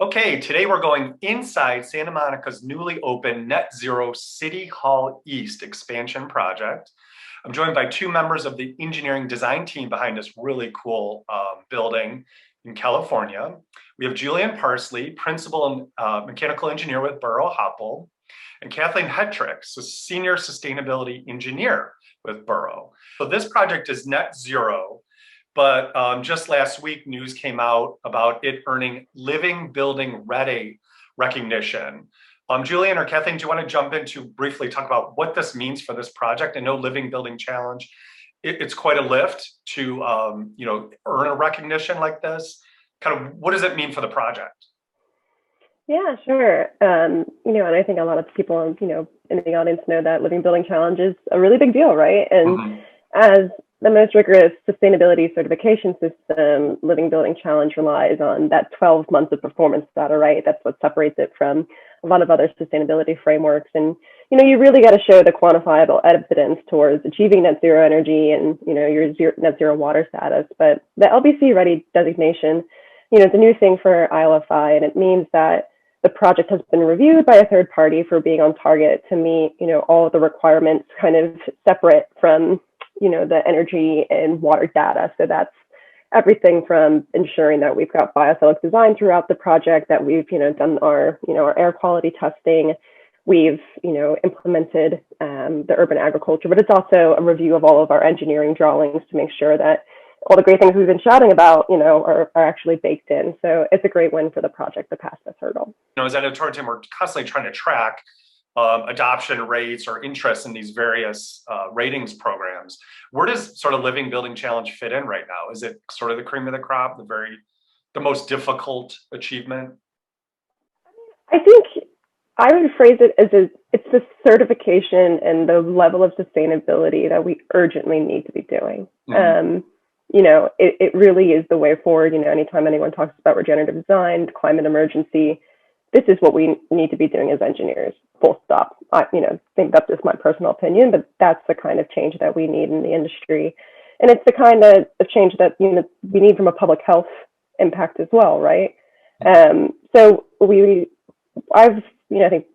Okay, today we're going inside Santa Monica's newly opened Net Zero City Hall East expansion project. I'm joined by two members of the engineering design team behind this really cool building in California. We have Julian Parsley, principal and mechanical engineer with Buro Happold, and Kathleen Hetrick, senior sustainability engineer with Buro. So this project is net zero, but just last week, news came out about it earning Living Building Ready recognition. Julian or Kathleen, do you want to jump in to briefly talk about what this means for this project? I know Living Building Challenge, it's quite a lift to earn a recognition like this. Kind of what does it mean for the project? Yeah, sure. And I think a lot of people, in the audience know that Living Building Challenge is a really big deal, right? And as the most rigorous sustainability certification system, Living Building Challenge relies on that 12 months of performance data, right? That's what separates it from a lot of other sustainability frameworks. And, you really got to show the quantifiable evidence towards achieving net zero energy and, your net zero water status. But the LBC Ready designation, it's a new thing for ILFI, and it means that the project has been reviewed by a third party for being on target to meet, all of the requirements kind of separate from, the energy and water data. So that's everything from ensuring that we've got biophilic design throughout the project, that we've, done our air quality testing, we've, implemented the urban agriculture, but it's also a review of all of our engineering drawings to make sure that all the great things we've been shouting about, are actually baked in. So it's a great win for the project to pass this hurdle. As editorial team, we're constantly trying to track adoption rates or interest in these various ratings programs. Where does sort of Living Building Challenge fit in right now? Is it sort of the cream of the crop, the most difficult achievement? I think I would phrase it as it's the certification and the level of sustainability that we urgently need to be doing. It really is the way forward. Anytime anyone talks about regenerative design, climate emergency, this is what we need to be doing as engineers, full stop. I think that's just my personal opinion, but that's the kind of change that we need in the industry. And it's the kind of change that, we need from a public health impact as well, right? So I think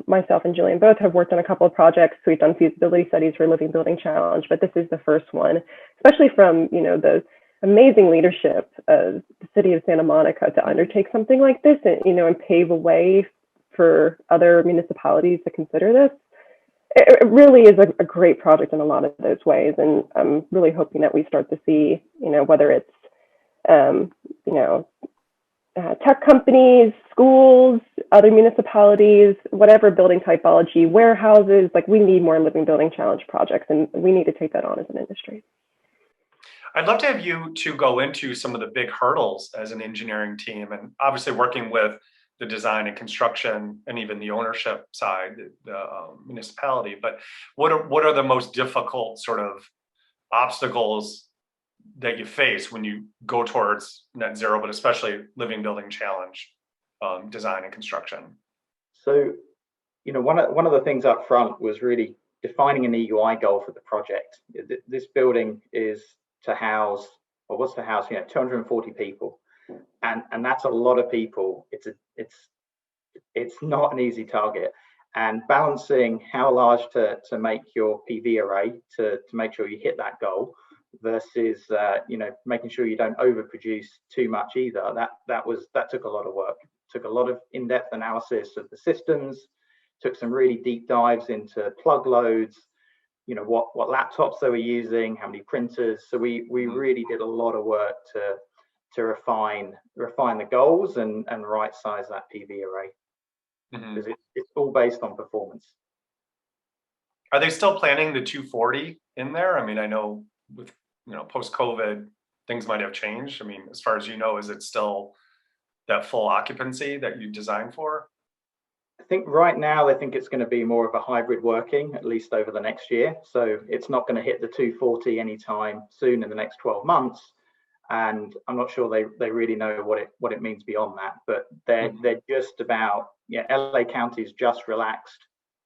myself and Julian both have worked on a couple of projects. We've done feasibility studies for Living Building Challenge, but this is the first one, especially from, the amazing leadership of the city of Santa Monica to undertake something like this and, and pave a way for other municipalities to consider this. It really is a great project in a lot of those ways. And I'm really hoping that we start to see, whether it's, tech companies, schools, other municipalities, whatever building typology, warehouses, like we need more Living Building Challenge projects, and we need to take that on as an industry. I'd love to have you to go into some of the big hurdles as an engineering team, and obviously working with the design and construction and even the ownership side, the municipality. But what are the most difficult sort of obstacles that you face when you go towards net zero, but especially Living Building Challenge design and construction? So, one of the things up front was really defining an EUI goal for the project. This building is to house, or was to house, 240 people, and that's a lot of people. It's not an easy target, and balancing how large to make your PV array to make sure you hit that goal versus making sure you don't overproduce too much either. That took a lot of work. Took a lot of in-depth analysis of the systems. Took some really deep dives into plug loads. What laptops they were using, how many printers. So we really did a lot of work to refine the goals and right size that PV array, because it's all based on performance. Are they still planning the 240 in there? I mean, I know with post-COVID things might have changed. I mean, as far as is it still that full occupancy that you designed for? I think right now they think it's going to be more of a hybrid working, at least over the next year. So it's not going to hit the 240 anytime soon in the next 12 months. And I'm not sure they really know what it means beyond that. But they're just about, LA County's just relaxed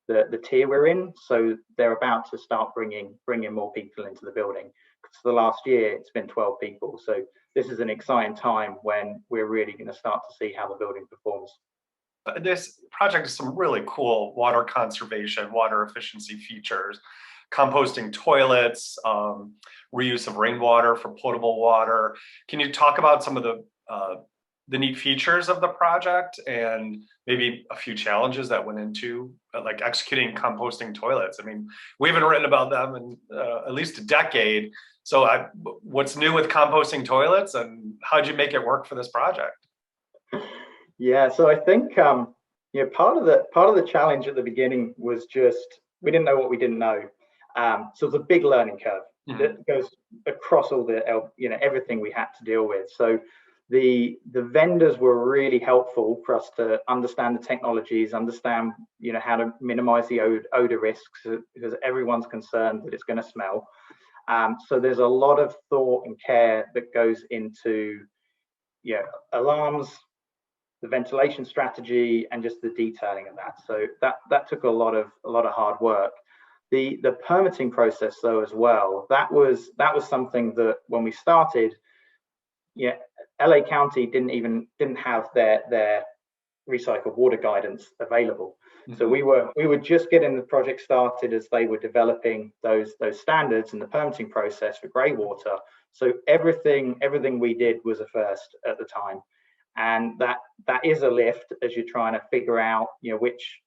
the tier we're in, so they're about to start bringing more people into the building. Because for the last year it's been 12 people, so this is an exciting time when we're really going to start to see how the building performs. This project has some really cool water conservation, water efficiency features, composting toilets, reuse of rainwater for potable water. Can you talk about some of the neat features of the project and maybe a few challenges that went into like executing composting toilets? I mean, we haven't written about them in at least a decade. So what's new with composting toilets, and how'd you make it work for this project? Yeah, so I think part of the challenge at the beginning was just we didn't know what we didn't know. So it's a big learning curve that goes across all the everything we had to deal with. So the vendors were really helpful for us to understand the technologies, understand how to minimize the odor risks, because everyone's concerned that it's going to smell. So there's a lot of thought and care that goes into alarms, the ventilation strategy, and just the detailing of that. So that took a lot of hard work. The permitting process though as well, that was something that when we started, LA County didn't have their recycled water guidance available. So we were just getting the project started as they were developing those standards and the permitting process for grey water. So everything we did was a first at the time. And that is a lift as you're trying to figure out, which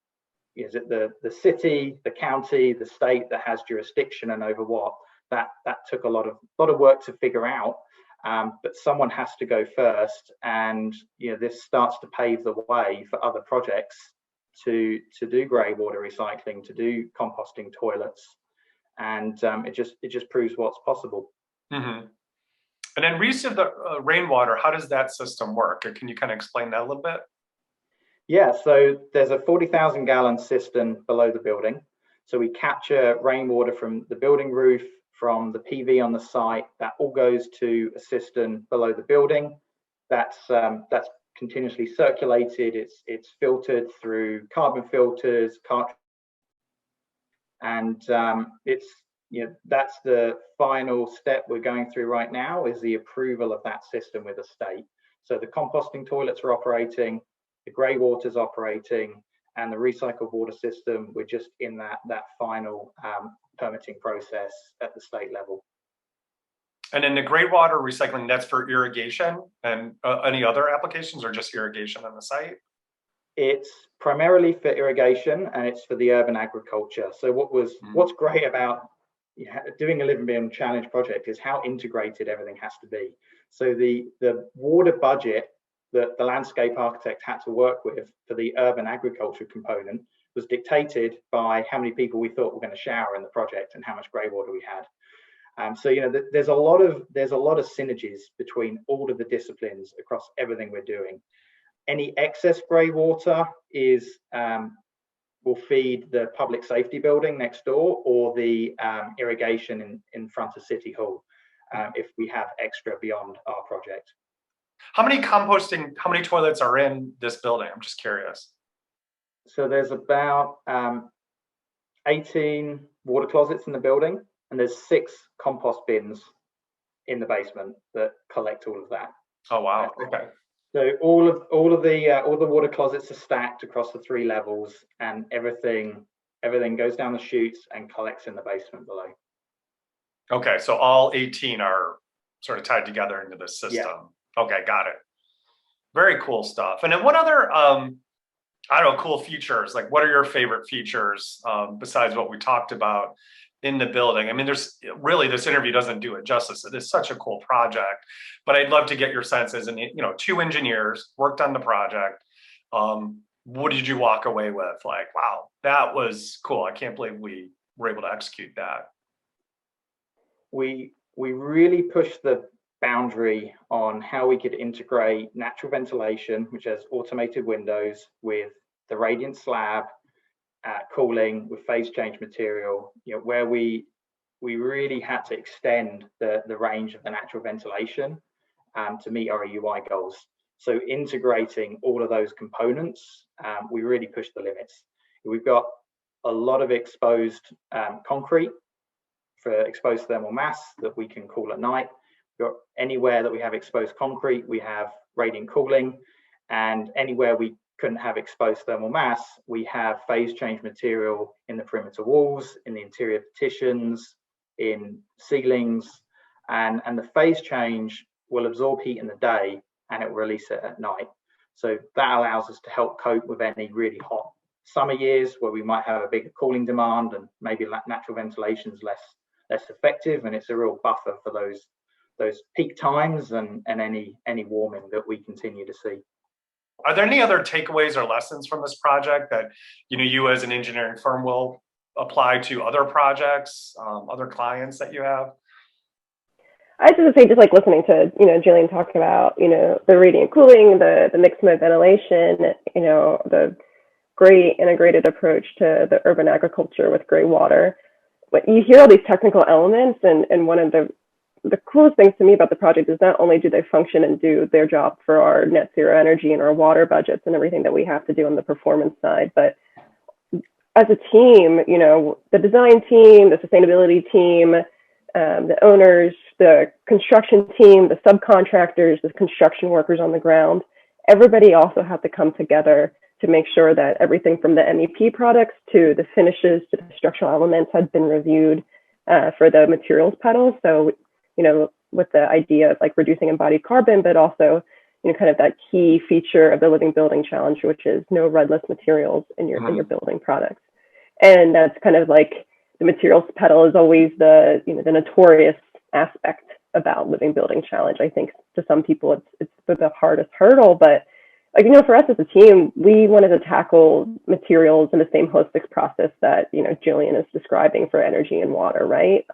is it the city, the county, the state that has jurisdiction and over what. That took a lot of work to figure out. But someone has to go first, and this starts to pave the way for other projects to do grey water recycling, to do composting toilets, and it just proves what's possible. Mm-hmm. And then reuse of the rainwater, how does that system work? Can you kind of explain that a little bit? Yeah, so there's a 40,000 gallon cistern below the building. So we capture rainwater from the building roof, from the PV on the site. That all goes to a cistern below the building. That's continuously circulated. It's filtered through carbon filters, and that's the final step we're going through right now, is the approval of that system with the state. So the composting toilets are operating, the grey water's operating, and the recycled water system, we're just in that final permitting process at the state level. And then the grey water recycling, that's for irrigation and any other applications, or just irrigation on the site? It's primarily for irrigation, and it's for the urban agriculture. So what's great about doing a Living Beyond Challenge project is how integrated everything has to be. So the water budget that the landscape architect had to work with for the urban agriculture component was dictated by how many people we thought were going to shower in the project and how much grey water we had. So there's a lot of synergies between all of the disciplines across everything we're doing. Any excess grey water will feed the public safety building next door, or the irrigation in front of City Hall, if we have extra beyond our project. How many toilets are in this building? I'm just curious. So there's about 18 water closets in the building, and there's 6 compost bins in the basement that collect all of that. Oh wow! Okay. So all of the water closets are stacked across the 3 levels, and everything goes down the chutes and collects in the basement below. Okay, so all 18 are sort of tied together into the system. Yeah. Okay, got it. Very cool stuff. And then what other cool features? Like, what are your favorite features besides what we talked about in the building? I mean, there's really, this interview doesn't do it justice. It is such a cool project, but I'd love to get your sense as 2 engineers worked on the project. What did you walk away with? Like, wow, that was cool. I can't believe we were able to execute that. We really pushed the boundary on how we could integrate natural ventilation, which has automated windows, with the radiant slab, cooling with phase change material, where we really had to extend the range of the natural ventilation to meet our UI goals. So integrating all of those components, we really pushed the limits. We've got a lot of exposed concrete for exposed thermal mass that we can cool at night. Anywhere that we have exposed concrete, we have radiant cooling, and anywhere we couldn't have exposed thermal mass, we have phase change material in the perimeter walls, in the interior partitions, in ceilings, and the phase change will absorb heat in the day and it will release it at night. So that allows us to help cope with any really hot summer years where we might have a bigger cooling demand and maybe natural ventilation is less effective, and it's a real buffer for those peak times and any warming that we continue to see. Are there any other takeaways or lessons from this project that you as an engineering firm will apply to other projects, other clients that you have? I just say, just like listening to Julian talking about the radiant cooling, the mixed mode ventilation, the great integrated approach to the urban agriculture with gray water. But you hear all these technical elements, and one of the coolest things to me about the project is not only do they function and do their job for our net zero energy and our water budgets and everything that we have to do on the performance side, but as a team, the design team, the sustainability team, the owners, the construction team, the subcontractors, the construction workers on the ground, everybody also had to come together to make sure that everything from the MEP products to the finishes to the structural elements had been reviewed for the materials pedals. So, with the idea of like reducing embodied carbon, but also, kind of that key feature of the Living Building Challenge, which is no redless materials in your building products. And that's kind of like the materials pedal is always the notorious aspect about Living Building Challenge. I think to some people it's the hardest hurdle, but for us as a team, we wanted to tackle materials in the same holistic process that, Julian is describing for energy and water, right?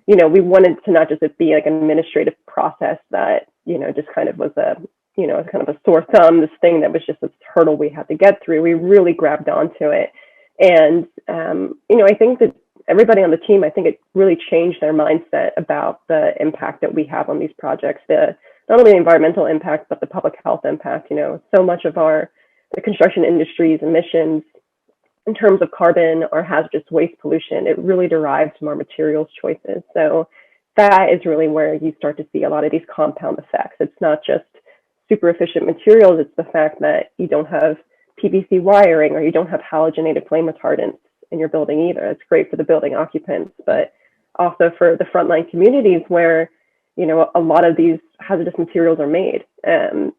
We wanted to not just be like an administrative process that, just kind of was a, kind of a sore thumb, this thing that was just this hurdle we had to get through. We really grabbed onto it. And, I think that everybody on the team, I think it really changed their mindset about the impact that we have on these projects, not only the environmental impact, but the public health impact. So much of the construction industry's emissions in terms of carbon or hazardous waste pollution, it really derives from our materials choices. So that is really where you start to see a lot of these compound effects. It's not just super efficient materials, it's the fact that you don't have PVC wiring or you don't have halogenated flame retardants in your building either. It's great for the building occupants, but also for the frontline communities where a lot of these hazardous materials are made.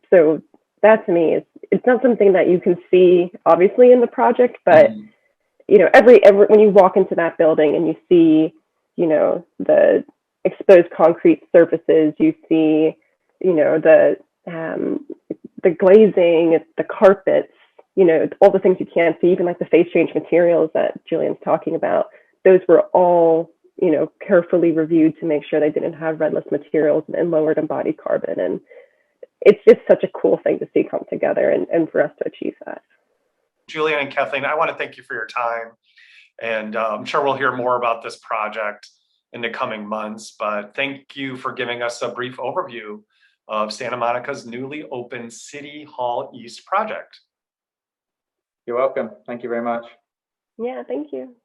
So that to me it's not something that you can see obviously in the project, but every when you walk into that building and you see the exposed concrete surfaces, you see the glazing, the carpets, all the things you can't see, even like the phase change materials that Julian's talking about, those were all carefully reviewed to make sure they didn't have redless materials and lowered embodied carbon. And it's just such a cool thing to see come together and for us to achieve that. Julian and Kathleen, I want to thank you for your time. And I'm sure we'll hear more about this project in the coming months, but thank you for giving us a brief overview of Santa Monica's newly opened City Hall East project. You're welcome. Thank you very much. Yeah, thank you.